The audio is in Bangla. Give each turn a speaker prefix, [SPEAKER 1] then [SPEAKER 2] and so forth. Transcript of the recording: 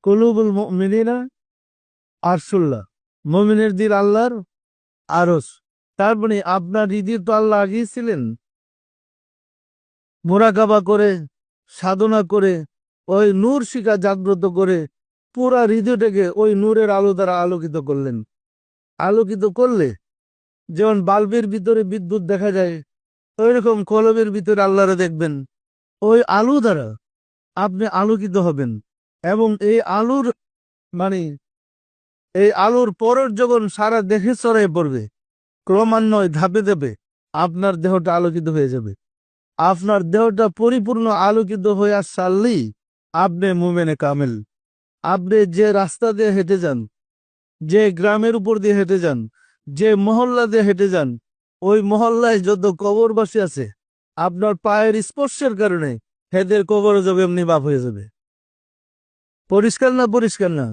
[SPEAKER 1] কুলুবুল মুমিনিনা আরশুল্লাহ, মুমিনের দিল আল্লাহর আরশ। তার মানে আপনার হৃদয় তো আল্লাহ আগিয়েছিলেন, মোরাকাবা করে, সাধনা করে, ওই নূর শিখা জাগ্রত করে পুরা হৃদয়টাকে ওই নূরের আলো দ্বারা আলোকিত করলেন। আলোকিত করলে যেমন বাল্বের ভিতরে বিদ্যুৎ দেখা যায়, ওই রকম কলবের ভিতরে আল্লাহরে দেখবেন, ওই আলো দ্বারা আপনি আলোকিত হবেন। এবং এই আলোর মানে এই আলোর পরের যখন সারা দেহে ছড়িয়ে পড়বে, ক্রমান্বয়ে ধাপে ধাপে আপনার দেহটা আলোকিত হয়ে যাবে। আপনার দেহটা পরিপূর্ণ আলোকিত হয়ে সারলেই আপনি মুমিনে কামেল। আপনি যে রাস্তা দিয়ে হেঁটে যান, যে গ্রামের উপর দিয়ে হেঁটে যান, যে মহল্লা দিয়ে হেঁটে যান, ওই মহল্লায় যত কবরবাসী আছে, আপনার পায়ের স্পর্শের কারণে হেদের কবর যাবে, এমনি বাপ হয়ে যাবে। পরিষ্কার না? পরিষ্কার না?